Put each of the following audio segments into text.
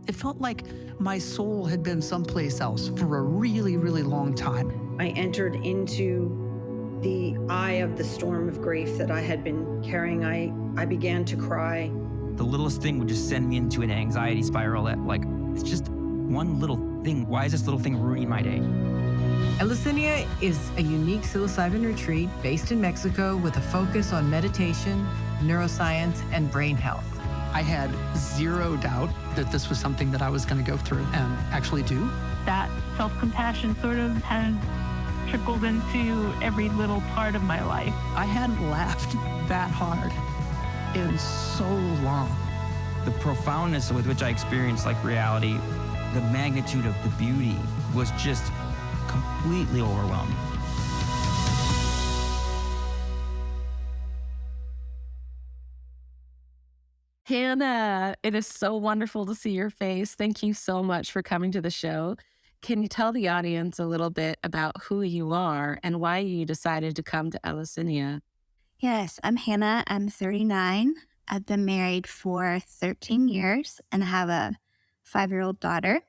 It felt like my soul had been someplace else for a really, really long time. I entered into the eye of the storm of grief that I had been carrying. I began to cry. The littlest thing would just send me into an anxiety spiral that, like, it's just one little thing. Why is this little thing ruining my day? Eleusinia is a unique psilocybin retreat based in Mexico with a focus on meditation, neuroscience, and brain health. I had zero doubt that this was something that I was going to go through and actually do. That self-compassion sort of has trickled into every little part of my life. I hadn't laughed that hard in so long. The profoundness with which I experienced like reality, the magnitude of the beauty was just completely overwhelming. Hannah, it is so wonderful to see your face. Thank you so much for coming to the show. Can you tell the audience a little bit about who you are and why you decided to come to Eleusinia? Yes, I'm Hannah. I'm 39. I've been married for 13 years and have a 5-year-old daughter.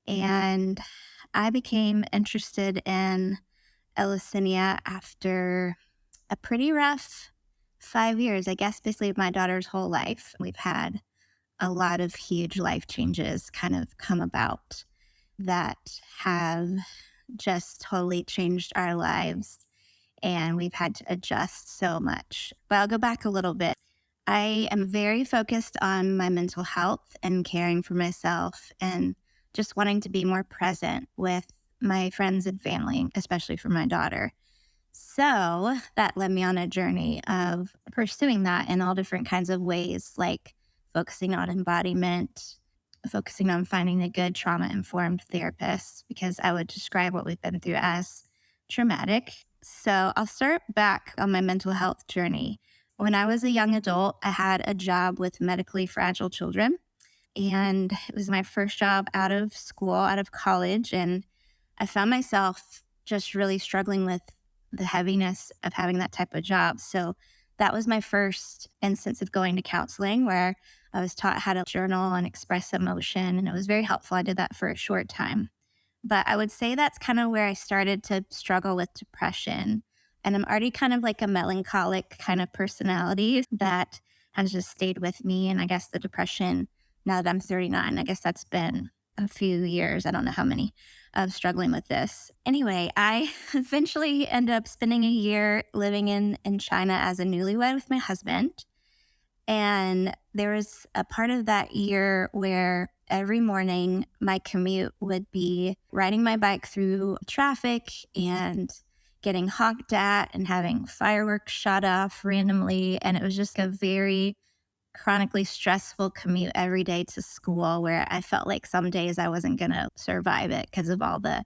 And I became interested in Eleusinia after a pretty rough 5 years, I guess, basically my daughter's whole life. We've had a lot of huge life changes kind of come about that have just totally changed our lives. And we've had to adjust so much. But I'll go back a little bit. I am very focused on my mental health and caring for myself and just wanting to be more present with my friends and family, especially for my daughter. So that led me on a journey of pursuing that in all different kinds of ways, like focusing on embodiment, focusing on finding a good trauma-informed therapist, because I would describe what we've been through as traumatic. So I'll start back on my mental health journey. When I was a young adult, I had a job with medically fragile children, and it was my first job out of school, out of college, and I found myself just really struggling with the heaviness of having that type of job. So that was my first instance of going to counseling, where I was taught how to journal and express emotion, and it was very helpful. I did that for a short time. But I would say that's kind of where I started to struggle with depression. And I'm already kind of like a melancholic kind of personality that has just stayed with me. And I guess the depression, now that I'm 39, I guess that's been a few years, I don't know how many, of struggling with this. Anyway, I eventually ended up spending a year living in China as a newlywed with my husband. And there was a part of that year where every morning my commute would be riding my bike through traffic and getting honked at and having fireworks shot off randomly. And it was just a very chronically stressful commute every day to school, where I felt like some days I wasn't going to survive it because of all the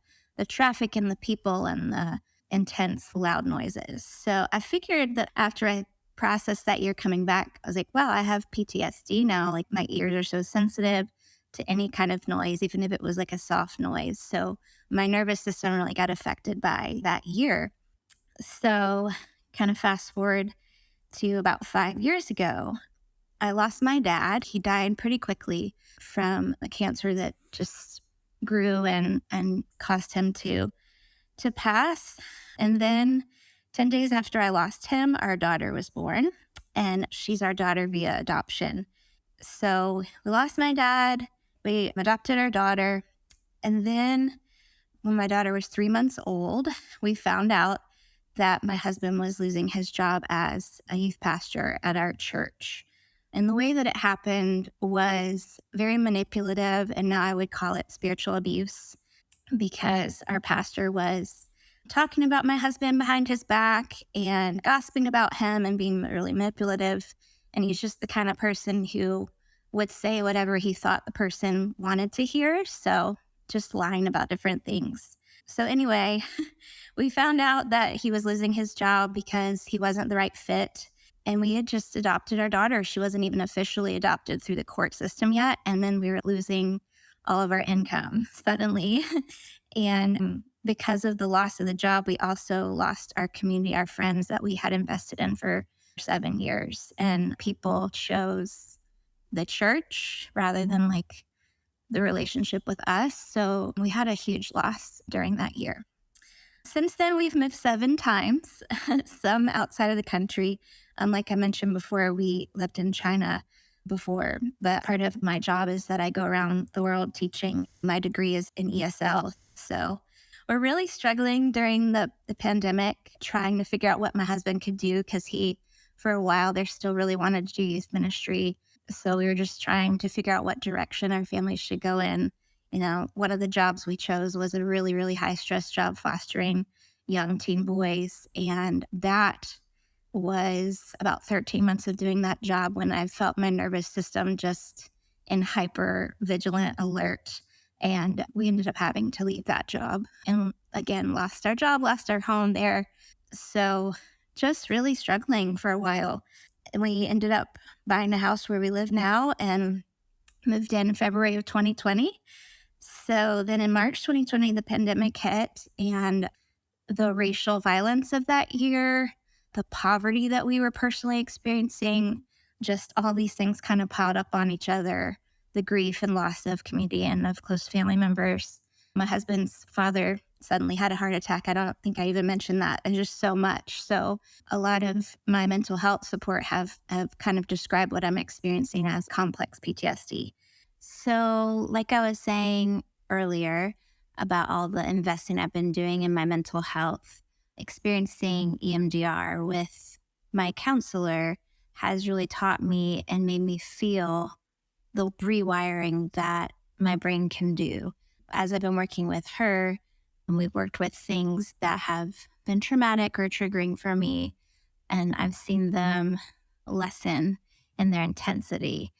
traffic and the people and the intense loud noises. So I figured that after I processed that year coming back, I was like, wow, I have PTSD now. Like my ears are so sensitive to any kind of noise, even if it was like a soft noise. So my nervous system really got affected by that year. So kind of fast forward to about 5 years ago, I lost my dad. He died pretty quickly from a cancer that just grew and caused him to pass. And then 10 days after I lost him, our daughter was born, and she's our daughter via adoption. So we lost my dad, we adopted our daughter, and then when my daughter was 3 months old, we found out that my husband was losing his job as a youth pastor at our church. And the way that it happened was very manipulative, and now I would call it spiritual abuse, because our pastor was talking about my husband behind his back and gossiping about him and being really manipulative. And he's just the kind of person who would say whatever he thought the person wanted to hear. So just lying about different things. So anyway, we found out that he was losing his job because he wasn't the right fit. And we had just adopted our daughter. She wasn't even officially adopted through the court system yet. And then we were losing all of our income suddenly. And because of the loss of the job, we also lost our community, our friends that we had invested in for 7 years. And people chose the church rather than like the relationship with us. So we had a huge loss during that year. Since then, we've moved 7 times, some outside of the country. Like I mentioned before, we lived in China before. But part of my job is that I go around the world teaching. My degree is in ESL. So we're really struggling during the pandemic, trying to figure out what my husband could do because he, for a while, there still really wanted to do youth ministry. So we were just trying to figure out what direction our family should go in. You know, one of the jobs we chose was a really, really high stress job fostering young teen boys. And that was about 13 months of doing that job when I felt my nervous system just in hyper vigilant alert. And we ended up having to leave that job and again, lost our job, lost our home there. So just really struggling for a while. And we ended up buying a house where we live now and moved in February of 2020. So then in March 2020, the pandemic hit, and the racial violence of that year, the poverty that we were personally experiencing, just all these things kind of piled up on each other. The grief and loss of community and of close family members. My husband's father suddenly had a heart attack. I don't think I even mentioned that, and just so much. So a lot of my mental health support have kind of described what I'm experiencing as complex PTSD. So like I was saying earlier about all the investing I've been doing in my mental health, experiencing EMDR with my counselor has really taught me and made me feel the rewiring that my brain can do. As I've been working with her, and we've worked with things that have been traumatic or triggering for me, and I've seen them lessen in their intensity.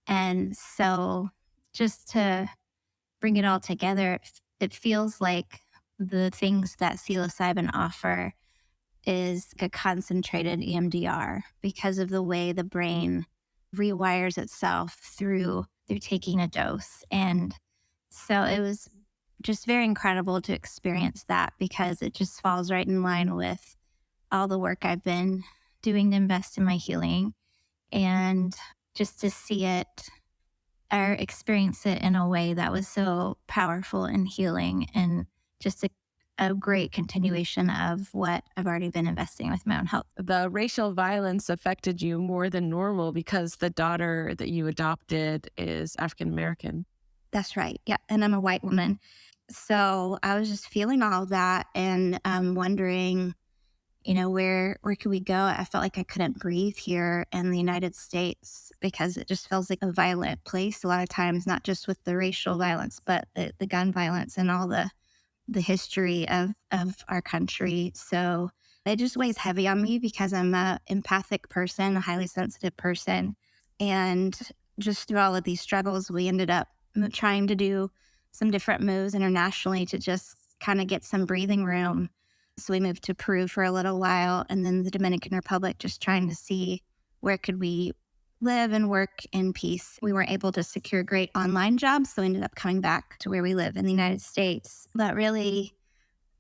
And so just to bring it all together, it feels like the things that psilocybin offer is a concentrated EMDR because of the way the brain rewires itself through taking a dose. And so it was just very incredible to experience that because it just falls right in line with all the work I've been doing to invest in my healing, and just to see it or experience it in a way that was so powerful and healing, and just a great continuation of what I've already been investing with my own health. The racial violence affected you more than normal because the daughter that you adopted is African American. That's right. Yeah. And I'm a white woman. So I was just feeling all of that and wondering, you know, where could we go? I felt like I couldn't breathe here in the United States because it just feels like a violent place a lot of times, not just with the racial violence, but the gun violence and all the history of our country. So it just weighs heavy on me because I'm an empathic person, a highly sensitive person. And just through all of these struggles, we ended up trying to do some different moves internationally to just kind of get some breathing room. So we moved to Peru for a little while, and then the Dominican Republic, just trying to see where could we live and work in peace. We weren't able to secure great online jobs, so we ended up coming back to where we live in the United States. But really,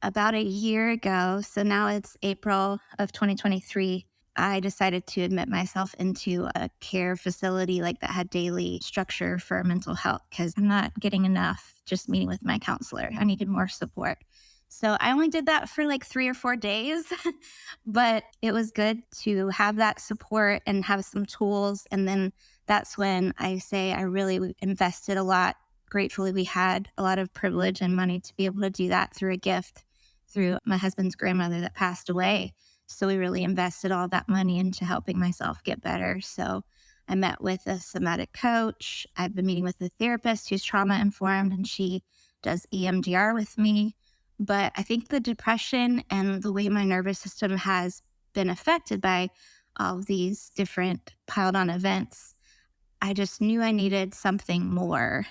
about a year ago, so now it's April of 2023, I decided to admit myself into a care facility like that had daily structure for mental health because I'm not getting enough just meeting with my counselor. I needed more support. So I only did that for like 3 or 4 days, but it was good to have that support and have some tools. And then that's when I say I really invested a lot. Gratefully, we had a lot of privilege and money to be able to do that through a gift through my husband's grandmother that passed away. So we really invested all that money into helping myself get better. So I met with a somatic coach. I've been meeting with a therapist who's trauma informed, and she does EMDR with me. But I think the depression and the way my nervous system has been affected by all of these different piled on events, I just knew I needed something more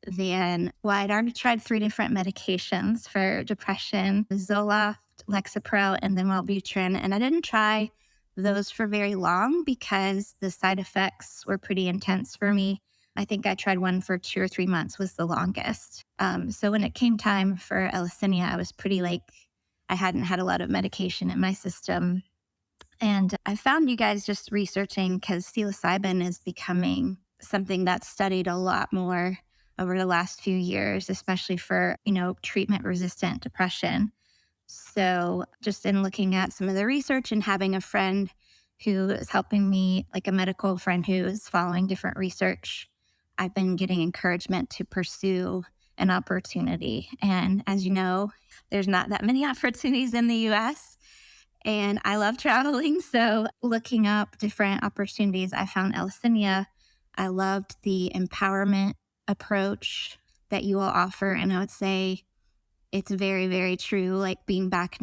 than, well, I'd already tried 3 different medications for depression, Zoloft, Lexapro, and then Wellbutrin. And I didn't try those for very long because the side effects were pretty intense for me. I think I tried one for 2 or 3 months was the longest. So when it came time for Eleusinia, I was pretty I hadn't had a lot of medication in my system. And I found you guys just researching because psilocybin is becoming something that's studied a lot more over the last few years, especially for, treatment resistant depression. So just in looking at some of the research and having a friend who is helping me, like a medical friend who is following different research, I've been getting encouragement to pursue an opportunity. And as you know, there's not that many opportunities in the US. And I love traveling. So looking up different opportunities, I found Eleusinia. I loved the empowerment approach that you all offer. And I would say it's very, very true. Like being back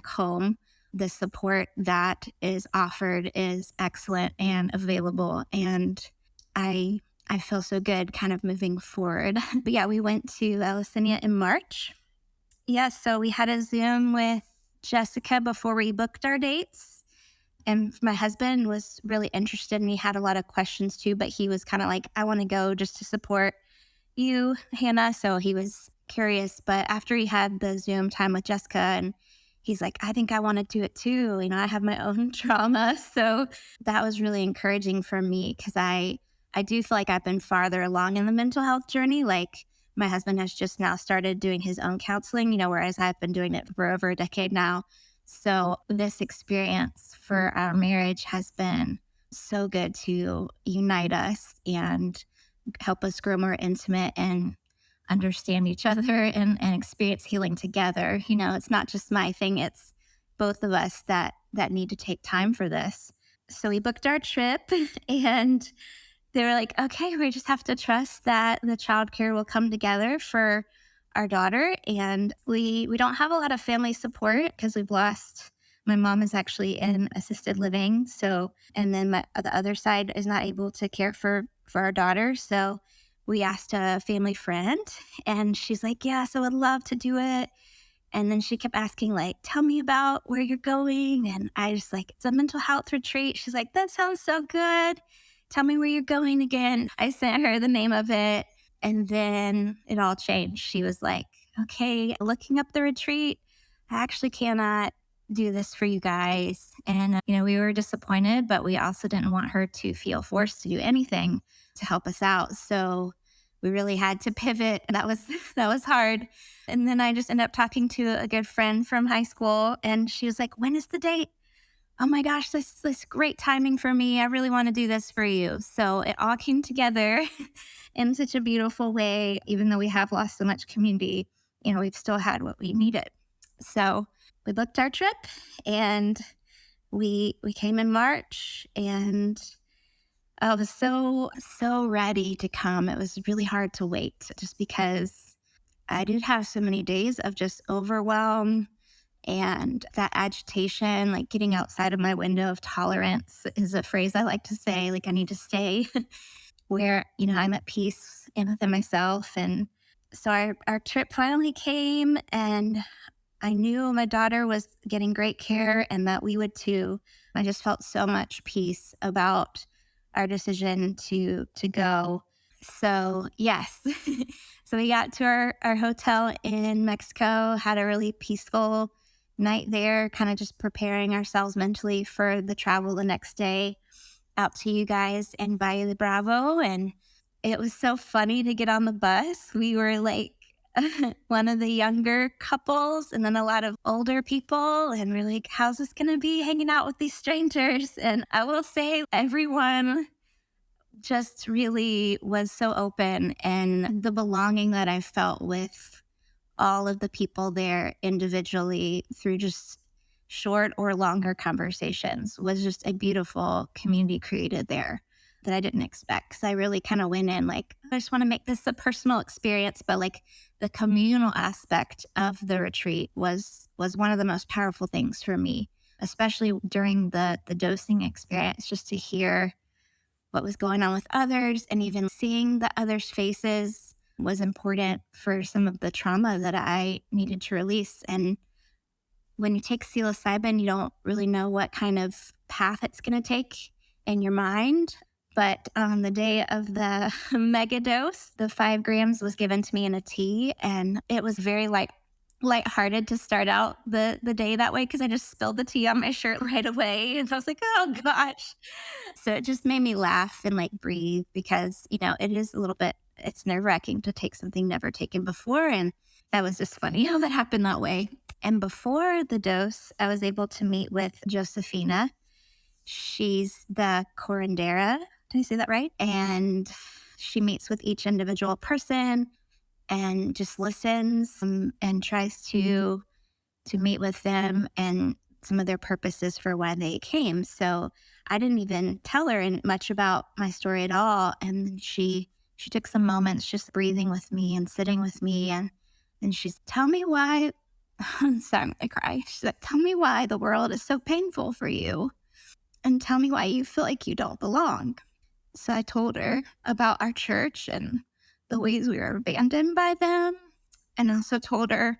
home, the support that is offered is excellent and available. And I feel so good kind of moving forward. But yeah, we went to Eleusinia in March. Yeah, so we had a Zoom with Jessica before we booked our dates. And my husband was really interested and he had a lot of questions too, but he was kind of like, I want to go just to support you, Hannah. So he was curious. But after he had the Zoom time with Jessica and he's like, I think I want to do it too. I have my own trauma. So that was really encouraging for me because I do feel like I've been farther along in the mental health journey. Like my husband has just now started doing his own counseling, whereas I've been doing it for over a decade now. So this experience for our marriage has been so good to unite us and help us grow more intimate and understand each other and experience healing together. It's not just my thing, it's both of us that need to take time for this. So we booked our trip and they were like, okay, we just have to trust that the childcare will come together for our daughter. And we don't have a lot of family support because my mom is actually in assisted living. So, and then the other side is not able to care for our daughter. So we asked a family friend and she's like, yes, I would love to do it. And then she kept asking, like, tell me about where you're going. And I just like, it's a mental health retreat. She's like, that sounds so good. Tell me where you're going again. I sent her the name of it. And then it all changed. She was like, okay, looking up the retreat, I actually cannot do this for you guys. And, we were disappointed, but we also didn't want her to feel forced to do anything to help us out. So we really had to pivot. And that was hard. And then I just ended up talking to a good friend from high school. And she was like, when is the date? Oh my gosh, this great timing for me. I really want to do this for you. So it all came together in such a beautiful way. Even though we have lost so much community, we've still had what we needed. So we booked our trip and we came in March and I was so ready to come. It was really hard to wait just because I did have so many days of just overwhelm and that agitation, like getting outside of my window of tolerance is a phrase I like to say, like I need to stay where, I'm at peace and within myself. And so our trip finally came and I knew my daughter was getting great care and that we would too. I just felt so much peace about our decision to go. So yes, so we got to our hotel in Mexico, had a really peaceful night there, kind of just preparing ourselves mentally for the travel the next day out to you guys in Valle de Bravo. And it was so funny to get on the bus. We were like one of the younger couples and then a lot of older people. And we're like, how's this going to be hanging out with these strangers? And I will say everyone just really was so open, and the belonging that I felt with all of the people there individually through just short or longer conversations was just a beautiful community created there that I didn't expect. Because I really kind of went in like, I just want to make this a personal experience, but like the communal aspect of the retreat was one of the most powerful things for me, especially during the dosing experience, just to hear what was going on with others and even seeing the others' faces was important for some of the trauma that I needed to release. And when you take psilocybin, you don't really know what kind of path it's going to take in your mind. But on the day of the mega dose, the 5 grams was given to me in a tea, and it was very lighthearted to start out the day that way because I just spilled the tea on my shirt right away. And I was like, oh gosh. So it just made me laugh and like breathe because, it is a little bit it's nerve-wracking to take something never taken before. And that was just funny how that happened that way. And before the dose, I was able to meet with Josefina. She's the curandera. Did I say that right? And she meets with each individual person and just listens and tries to meet with them and some of their purposes for why they came. So I didn't even tell her much about my story at all. And then she took some moments just breathing with me and sitting with me. And she's, tell me why, sorry, I'm gonna cry. She's like, tell me why the world is so painful for you. And tell me why you feel like you don't belong. So I told her about our church and the ways we were abandoned by them. And also told her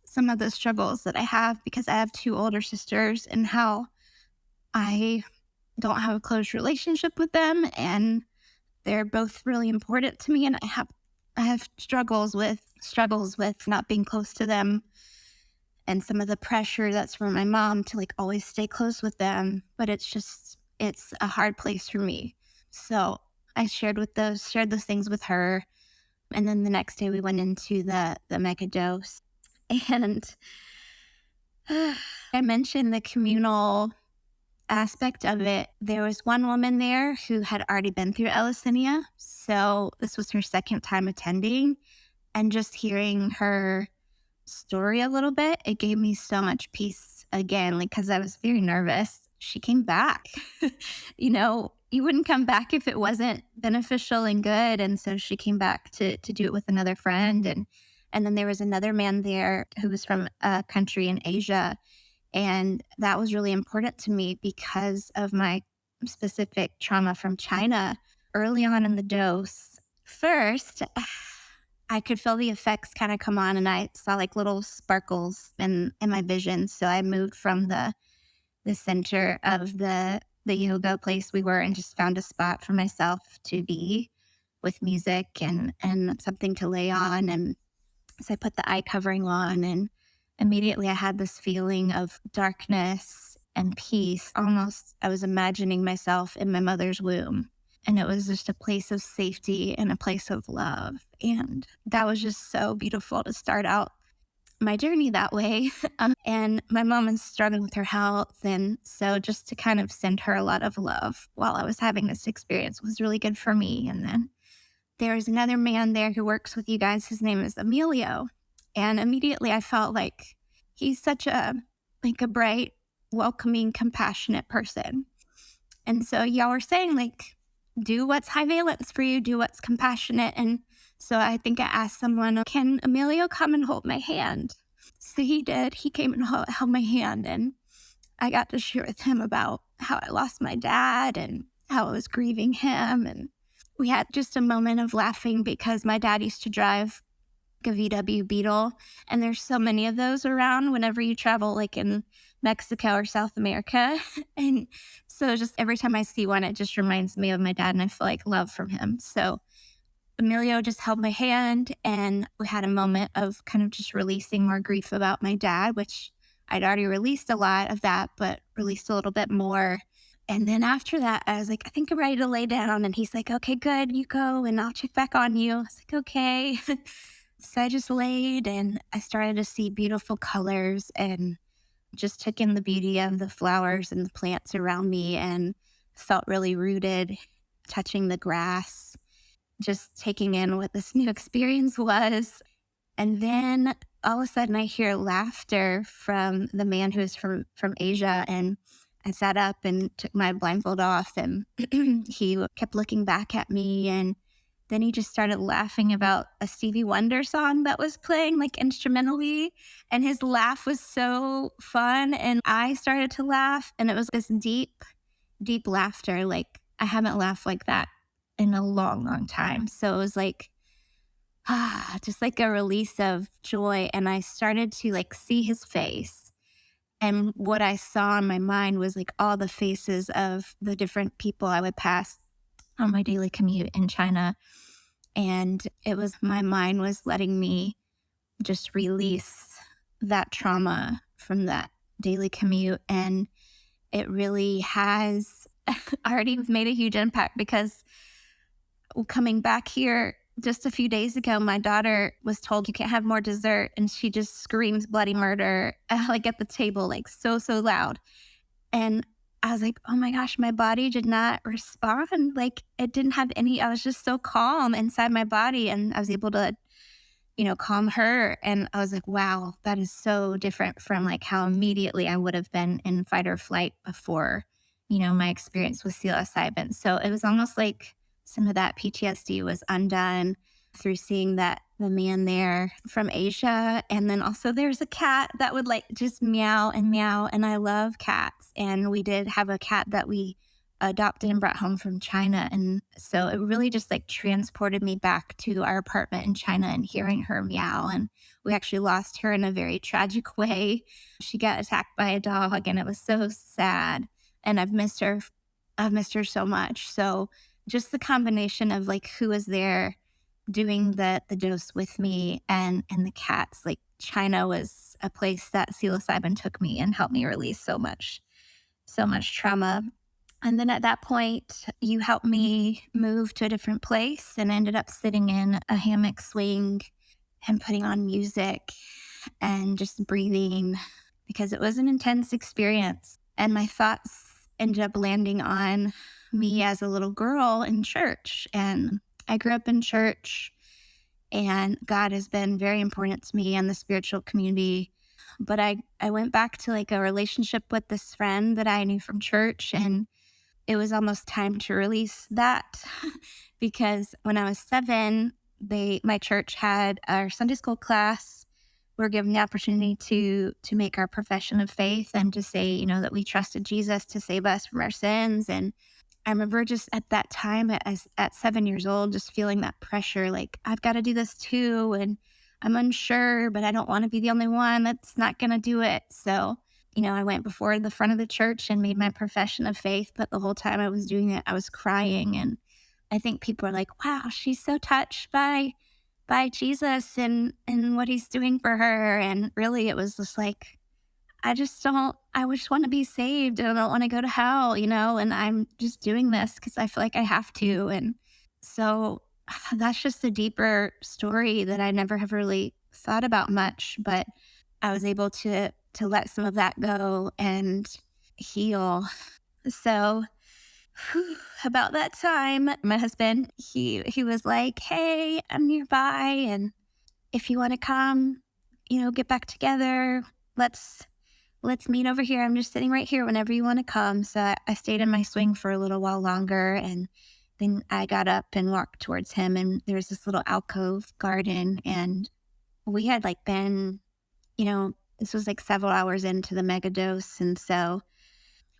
some of the struggles that I have because I have 2 older sisters and how I don't have a close relationship with them. And they're both really important to me. And I have struggles with not being close to them and some of the pressure that's from my mom to like always stay close with them. But it's a hard place for me. So I shared those things with her. And then the next day we went into the mega dose. And I mentioned the communal aspect of it. There was one woman there who had already been through Eleusinia. So this was her second time attending. And just hearing her story a little bit, it gave me so much peace again, like, because I was very nervous. She came back. You wouldn't come back if it wasn't beneficial and good. And so she came back to do it with another friend. And then there was another man there who was from a country in Asia. And that was really important to me because of my specific trauma from China early on in the dose. First, I could feel the effects kind of come on, and I saw like little sparkles in my vision. So I moved from the center of the yoga place we were and just found a spot for myself to be with music and something to lay on. And so I put the eye covering on, and immediately I had this feeling of darkness and peace. Almost, I was imagining myself in my mother's womb. And it was just a place of safety and a place of love. And that was just so beautiful to start out my journey that way. And my mom is struggling with her health. And so just to kind of send her a lot of love while I was having this experience was really good for me. And then there was another man there who works with you guys. His name is Emilio. And immediately I felt like he's such a bright, welcoming, compassionate person. And so y'all were saying, like, do what's high valence for you, do what's compassionate. And so I think I asked someone, can Emilio come and hold my hand? So he did. He came and held my hand, and I got to share with him about how I lost my dad and how I was grieving him. And we had just a moment of laughing because my dad used to drive a VW Beetle, and there's so many of those around whenever you travel, like in Mexico or South America. And so just every time I see one, it just reminds me of my dad, and I feel like love from him. So Emilio just held my hand, and we had a moment of kind of just releasing more grief about my dad, which I'd already released a lot of that, but released a little bit more. And then after that, I was like, I think I'm ready to lay down. And he's like, okay, good, you go, and I'll check back on you. I was like, okay. So I just laid, and I started to see beautiful colors and just took in the beauty of the flowers and the plants around me, and felt really rooted, touching the grass, just taking in what this new experience was. And then all of a sudden I hear laughter from the man who is from Asia, and I sat up and took my blindfold off, and he kept looking back at me, and then he just started laughing about a Stevie Wonder song that was playing, like, instrumentally. And his laugh was so fun. And I started to laugh. And it was this deep, deep laughter. Like, I haven't laughed like that in a long, long time. So it was like, just like a release of joy. And I started to like see his face. And what I saw in my mind was like all the faces of the different people I would pass on my daily commute in China. And it was, my mind was letting me just release that trauma from that daily commute. And it really has already made a huge impact, because coming back here, just a few days ago, my daughter was told you can't have more dessert, and she just screams bloody murder, like at the table, like so loud. And I was like, oh my gosh, my body did not respond. Like it didn't have any, I was just so calm inside my body, and I was able to, calm her. And I was like, wow, that is so different from like how immediately I would have been in fight or flight before, my experience with psilocybin. So it was almost like some of that PTSD was undone through seeing that the man there from Asia. And then also there's a cat that would like just meow and meow. And I love cats. And we did have a cat that we adopted and brought home from China. And so it really just like transported me back to our apartment in China and hearing her meow. And we actually lost her in a very tragic way. She got attacked by a dog, and it was so sad. And I've missed her. I've missed her so much. So just the combination of like who was there doing the dose with me and the cats, like China was a place that psilocybin took me and helped me release so much trauma. And then at that point, you helped me move to a different place, and ended up sitting in a hammock swing and putting on music and just breathing, because it was an intense experience. And my thoughts ended up landing on me as a little girl in church. And I grew up in church, and God has been very important to me and the spiritual community. But I went back to like a relationship with this friend that I knew from church, and it was almost time to release that because when I was 7, my church had our Sunday school class. We were given the opportunity to make our profession of faith and to say, that we trusted Jesus to save us from our sins. And I remember just at that time, at 7 years old, just feeling that pressure, like I've got to do this too. And I'm unsure, but I don't want to be the only one that's not going to do it. So I went before the front of the church and made my profession of faith, but the whole time I was doing it, I was crying. And I think people are like, wow, she's so touched by Jesus and what he's doing for her. And really it was just like, I just want to be saved, and I don't want to go to hell, and I'm just doing this because I feel like I have to. And so that's just a deeper story that I never have really thought about much, but I was able to let some of that go and heal. So about that time, my husband, he was like, hey, I'm nearby, and if you want to come, get back together, let's meet over here. I'm just sitting right here whenever you want to come. So I stayed in my swing for a little while longer, and then I got up and walked towards him, and there was this little alcove garden, and we had like been, this was like several hours into the mega dose. And so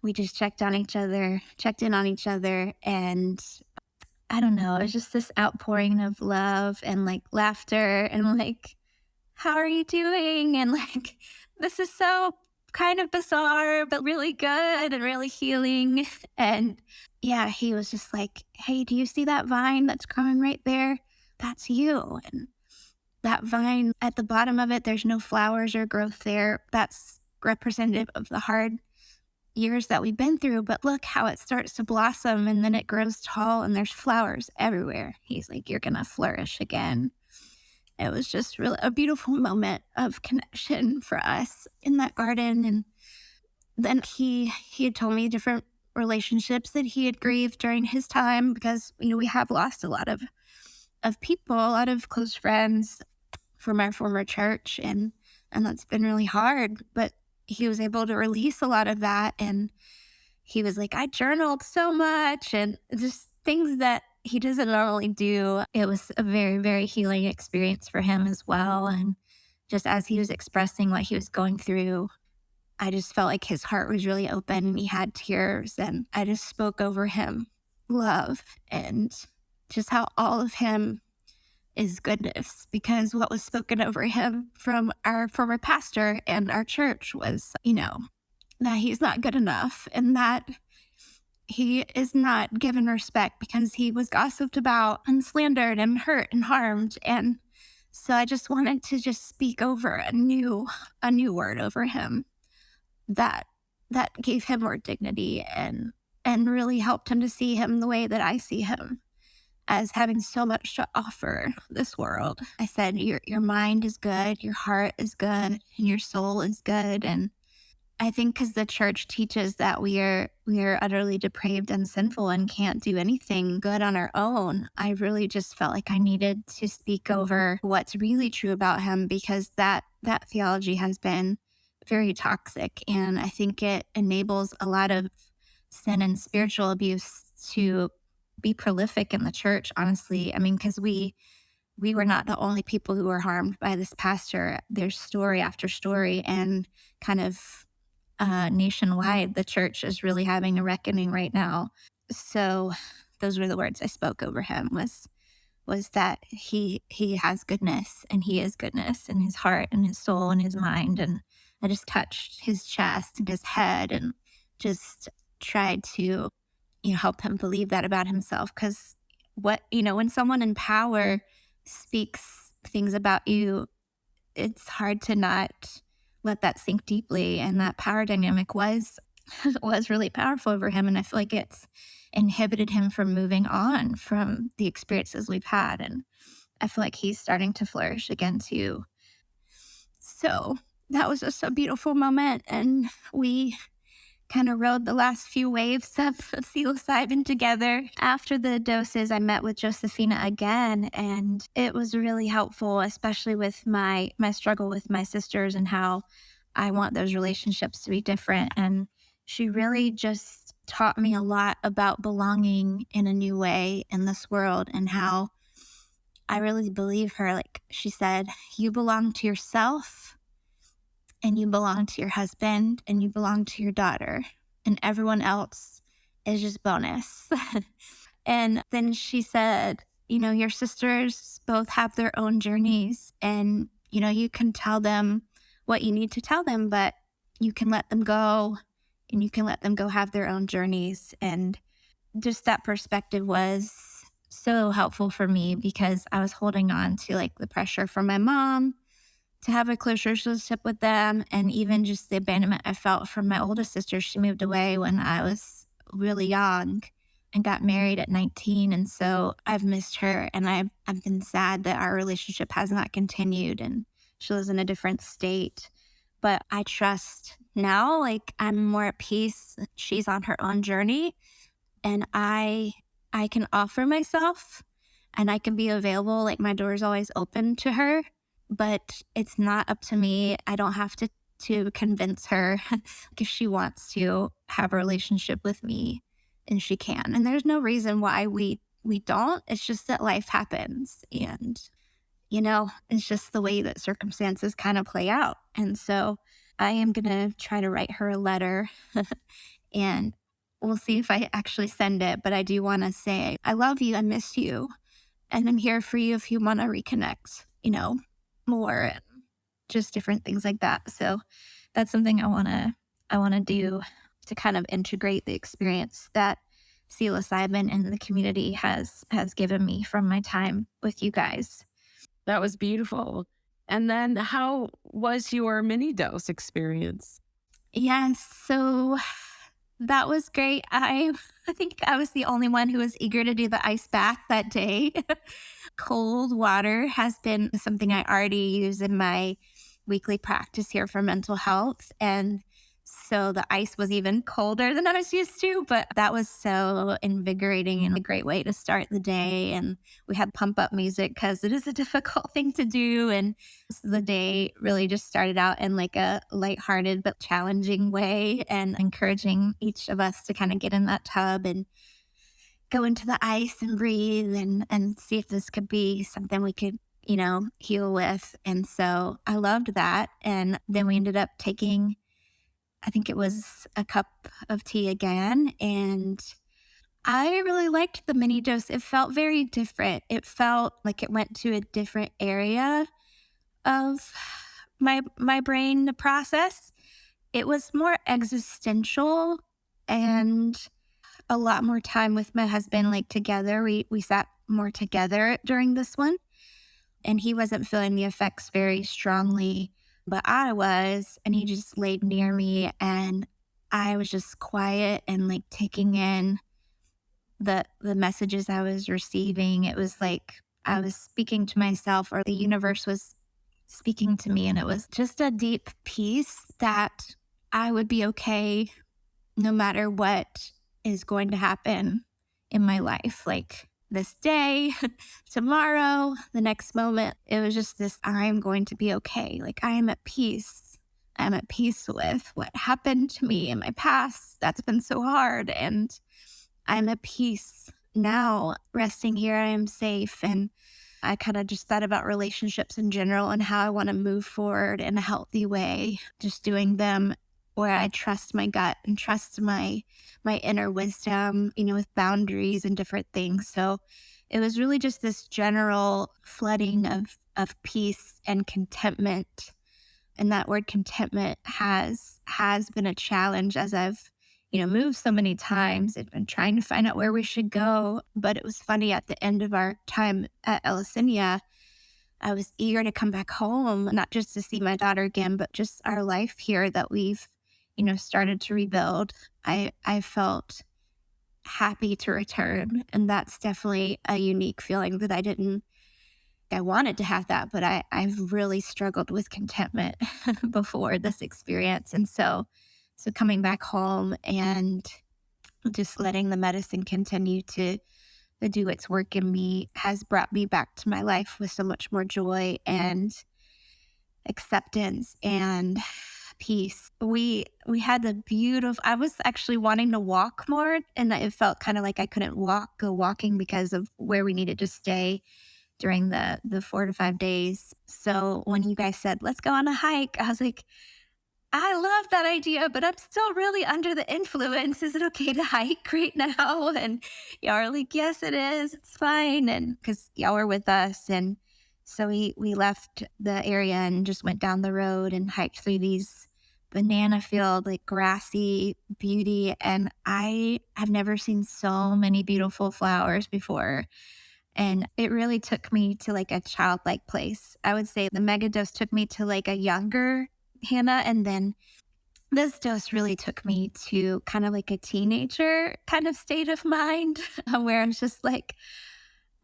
we just checked in on each other. And I don't know, it was just this outpouring of love and like laughter and like, how are you doing? And like, this is so kind of bizarre, but really good and really healing. And yeah, he was just like, hey, do you see that vine that's growing right there? That's you. And that vine at the bottom of it, there's no flowers or growth there. That's representative of the hard years that we've been through. But look how it starts to blossom, and then it grows tall and there's flowers everywhere. He's like, you're going to flourish again. It was just really a beautiful moment of connection for us in that garden. And then he had told me different relationships that he had grieved during his time, because, we have lost a lot of people, a lot of close friends from our former church. And that's been really hard, but he was able to release a lot of that. And he was like, I journaled so much, and just things that he doesn't normally do. It was a very, very healing experience for him as well. And just as he was expressing what he was going through, I just felt like his heart was really open. He had tears, and I just spoke over him love and just how all of him is goodness, because what was spoken over him from our former pastor and our church was, that he's not good enough, and that he is not given respect because he was gossiped about and slandered and hurt and harmed. And so I just wanted to just speak over a new word over him that gave him more dignity and really helped him to see him the way that I see him, as having so much to offer this world. I said, your mind is good, your heart is good, and your soul is good. And I think because the church teaches that we are utterly depraved and sinful and can't do anything good on our own, I really just felt like I needed to speak over what's really true about him, because that theology has been very toxic, and I think it enables a lot of sin and spiritual abuse to be prolific in the church. Honestly, I mean, because we were not the only people who were harmed by this pastor. There's story after story, and kind of nationwide, the church is really having a reckoning right now. So those were the words I spoke over him, was that he has goodness, and he is goodness in his heart and his soul and his mind. And I just touched his chest and his head and just tried to, help him believe that about himself. Because when someone in power speaks things about you, it's hard to not let that sink deeply. And that power dynamic was was really powerful over him. And I feel like it's inhibited him from moving on from the experiences we've had. And I feel like he's starting to flourish again too. So that was just a beautiful moment. And we kind of rode the last few waves of psilocybin together. After the doses, I met with Josephina again, and it was really helpful, especially with my struggle with my sisters and how I want those relationships to be different. And she really just taught me a lot about belonging in a new way in this world, and how I really believe her. Like she said, you belong to yourself, and you belong to your husband, and you belong to your daughter, and everyone else is just bonus. And then she said, your sisters both have their own journeys, and, you can tell them what you need to tell them, but you can let them go, and you can let them go have their own journeys. And just that perspective was so helpful for me, because I was holding on to like the pressure from my mom to have a close relationship with them, and even just the abandonment I felt from my oldest sister. She moved away when I was really young and got married at 19. And so I've missed her, and I've been sad that our relationship has not continued, and she lives in a different state. But I trust now, like I'm more at peace. She's on her own journey, and I can offer myself, and I can be available. Like my door is always open to her, but it's not up to me. I don't have to convince her. If she wants to have a relationship with me, and she can. And there's no reason why we don't. It's just that life happens, and it's just the way that circumstances kind of play out. And so I am going to try to write her a letter and we'll see if I actually send it. But I do want to say, I love you. I miss you. And I'm here for you if you want to reconnect, more, and just different things like that. So that's something I want to do to kind of integrate the experience that psilocybin and the community has given me from my time with you guys. That was beautiful. And then how was your mini dose experience? Yes, so that was great. I think I was the only one who was eager to do the ice bath that day. Cold water has been something I already use in my weekly practice here for mental health. And so the ice was even colder than I was used to, but that was so invigorating and a great way to start the day. And we had pump up music because it is a difficult thing to do. And so the day really just started out in like a lighthearted but challenging way, and encouraging each of us to kind of get in that tub and go into the ice and breathe and see if this could be something we could, heal with. And so I loved that. And then we ended up taking, I think it was a cup of tea again. And I really liked the mini dose. It felt very different. It felt like it went to a different area of my brain process. It was more existential, and a lot more time with my husband, like together. We sat more together during this one, and he wasn't feeling the effects very strongly, but I was, and he just laid near me, and I was just quiet and like taking in the messages I was receiving. It was like I was speaking to myself, or the universe was speaking to me, and it was just a deep peace that I would be okay no matter what is going to happen in my life. Like this day, tomorrow, the next moment, it was just this, I'm going to be okay. Like I am at peace. I'm at peace with what happened to me in my past. That's been so hard. And I'm at peace now, resting here. I am safe. And I kind of just thought about relationships in general and how I want to move forward in a healthy way, just doing them where I trust my gut and trust my inner wisdom, with boundaries and different things. So it was really just this general flooding of peace and contentment. And that word contentment has been a challenge as I've moved so many times and been trying to find out where we should go. But it was funny, at the end of our time at Eleusinia, I was eager to come back home, not just to see my daughter again, but just our life here that we've started to rebuild. I felt happy to return, and that's definitely a unique feeling that I wanted to have that, but I've really struggled with contentment before this experience. And so coming back home and just letting the medicine continue to do its work in me has brought me back to my life with so much more joy and acceptance and peace. We had the beautiful, I was actually wanting to walk more, and it felt kind of like I couldn't go walking because of where we needed to stay during the 4 to 5 days. So when you guys said, let's go on a hike, I was like, I love that idea, but I'm still really under the influence. Is it okay to hike right now? And y'all are like, yes, it is. It's fine. And because y'all were with us. And so we left the area and just went down the road and hiked through these banana field, like grassy beauty. And I have never seen so many beautiful flowers before. And it really took me to like a childlike place. I would say the mega dose took me to like a younger Hannah. And then this dose really took me to kind of like a teenager kind of state of mind where I'm just like,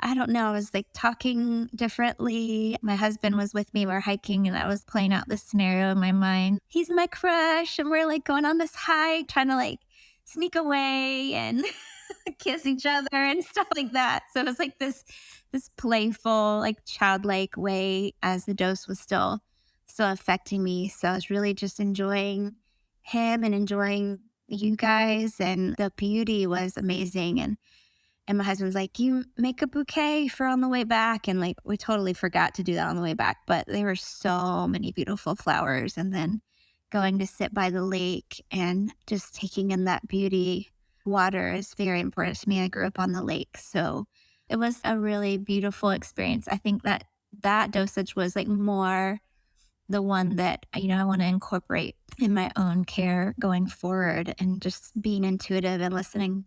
I don't know, I was like talking differently. My husband was with me, we were hiking, and I was playing out this scenario in my mind. He's my crush, and we're like going on this hike, trying to like sneak away and kiss each other and stuff like that. So it was like this playful, like childlike way as the dose was still affecting me. So I was really just enjoying him and enjoying you guys, and the beauty was amazing. And my husband's like, you make a bouquet for on the way back. And like, we totally forgot to do that on the way back, but there were so many beautiful flowers. And then going to sit by the lake and just taking in that beauty. Water is very important to me. I grew up on the lake. So it was a really beautiful experience. I think that dosage was like more the one that, I want to incorporate in my own care going forward, and just being intuitive and listening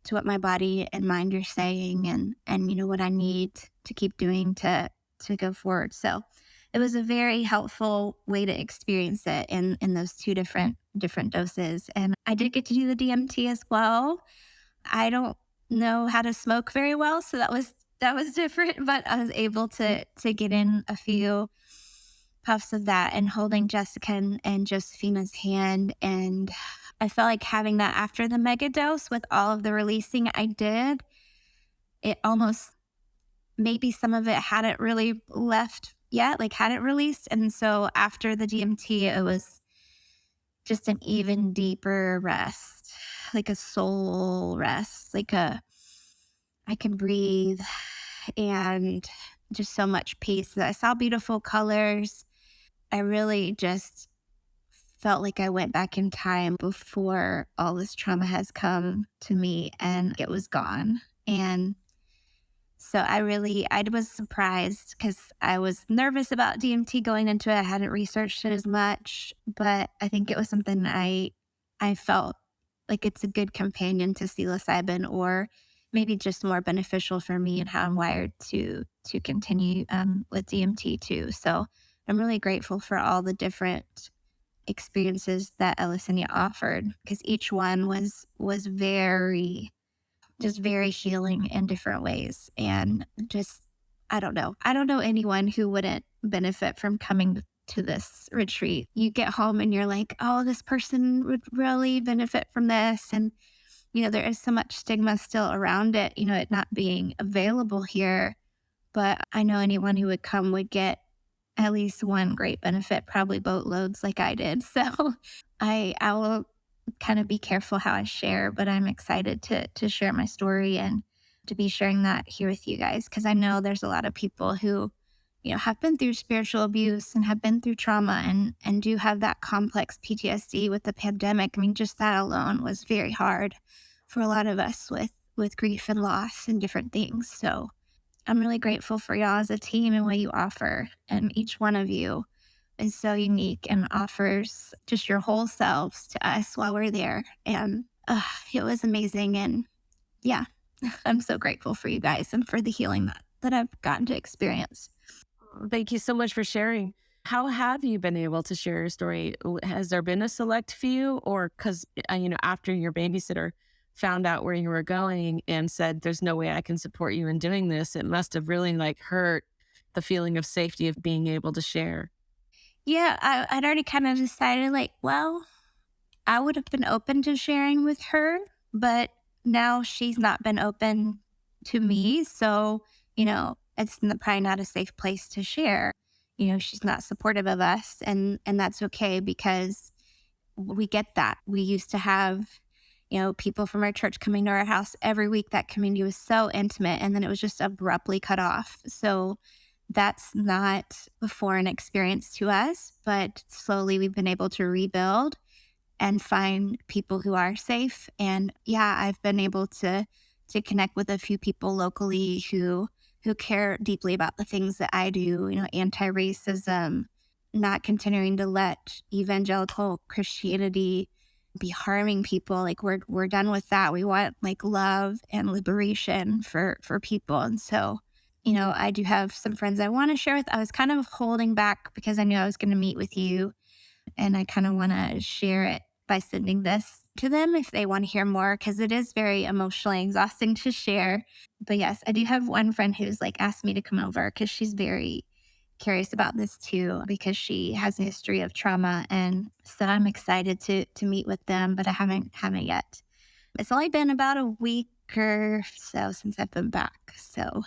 to what my body and mind are saying, and what I need to keep doing to go forward. So it was a very helpful way to experience it in those two different doses. And I did get to do the DMT as well. I don't know how to smoke very well, so that was different, but I was able to get in a few puffs of that and holding Jessica and Josefina's hand. And I felt like having that after the mega dose with all of the releasing I did, it almost, maybe some of it hadn't really left yet, like hadn't released. And so after the DMT, it was just an even deeper rest, like a soul rest, like I can breathe, and just so much peace. I saw beautiful colors. I really just felt like I went back in time before all this trauma has come to me and it was gone. And so I was surprised because I was nervous about DMT going into it. I hadn't researched it as much, but I think it was something I felt like it's a good companion to psilocybin, or maybe just more beneficial for me and how I'm wired to continue with DMT too. So I'm really grateful for all the different experiences that Eleusinia offered, because each one was very just very healing in different ways. And just, I don't know. I don't know anyone who wouldn't benefit from coming to this retreat. You get home and you're like, oh, this person would really benefit from this. And, there is so much stigma still around it, it not being available here. But I know anyone who would come would get at least one great benefit, probably boatloads like I did. So I will kind of be careful how I share, but I'm excited to share my story and to be sharing that here with you guys, because I know there's a lot of people who, have been through spiritual abuse and have been through trauma and do have that complex PTSD with the pandemic. I mean, just that alone was very hard for a lot of us with grief and loss and different things. So I'm really grateful for y'all as a team and what you offer. And each one of you is so unique and offers just your whole selves to us while we're there. And it was amazing. And yeah, I'm so grateful for you guys and for the healing that I've gotten to experience. Thank you so much for sharing. How have you been able to share your story? Has there been a select few, or because, after your babysitter found out where you were going and said, there's no way I can support you in doing this, it must have really hurt the feeling of safety of being able to share. Yeah, I'd already kind of decided well, I would have been open to sharing with her, but now she's not been open to me. So, it's probably not a safe place to share. She's not supportive of us, and that's okay, because we get that. We used to have, people from our church coming to our house every week. That community was so intimate, and then it was just abruptly cut off. So that's not a foreign experience to us, but slowly we've been able to rebuild and find people who are safe. And yeah, I've been able to connect with a few people locally who care deeply about the things that I do, anti-racism, not continuing to let evangelical Christianity be harming people. We're done with that. We want love and liberation for people. And so, I do have some friends I want to share with. I was kind of holding back because I knew I was going to meet with you, and I kind of want to share it by sending this to them if they want to hear more, because it is very emotionally exhausting to share. But yes, I do have one friend who's asked me to come over because she's very curious about this too, because she has a history of trauma. And so I'm excited to meet with them, but I haven't yet. It's only been about a week or so since I've been back. So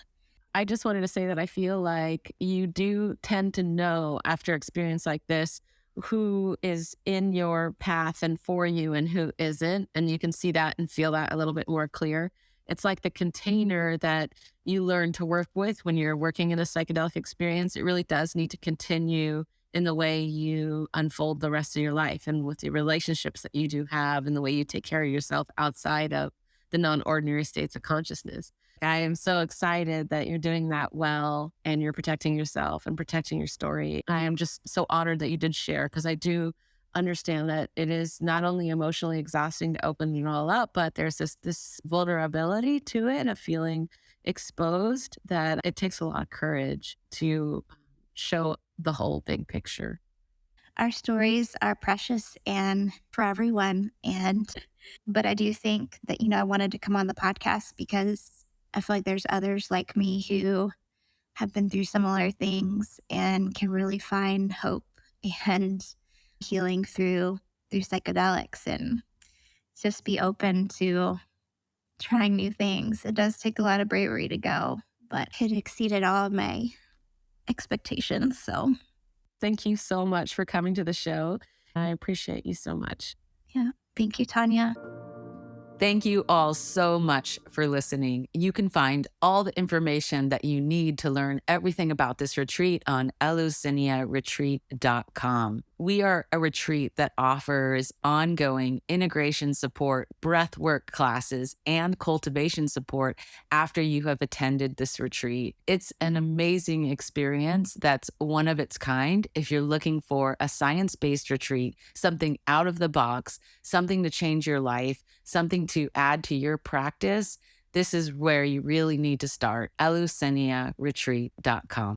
I just wanted to say that I feel like you do tend to know after experience like this who is in your path and for you and who isn't. And you can see that and feel that a little bit more clear. It's like the container that you learn to work with when you're working in a psychedelic experience. It really does need to continue in the way you unfold the rest of your life and with the relationships that you do have and the way you take care of yourself outside of the non-ordinary states of consciousness. I am so excited that you're doing that well and you're protecting yourself and protecting your story. I am just so honored that you did share, because I do understand that it is not only emotionally exhausting to open it all up, but there's this vulnerability to it, of feeling exposed, that it takes a lot of courage to show the whole big picture. Our stories are precious and for everyone. But I do think that, I wanted to come on the podcast because I feel like there's others like me who have been through similar things and can really find hope and healing through psychedelics, and just be open to trying new things. It does take a lot of bravery to go, but it exceeded all of my expectations. So thank you so much for coming to the show. I appreciate you so much. Yeah. Thank you, Tanya. Thank you all so much for listening. You can find all the information that you need to learn everything about this retreat on EleusiniaRetreat.com. We are a retreat that offers ongoing integration support, breathwork classes, and cultivation support after you have attended this retreat. It's an amazing experience that's one of its kind. If you're looking for a science-based retreat, something out of the box, something to change your life, something to add to your practice, this is where you really need to start. EleusiniaRetreat.com.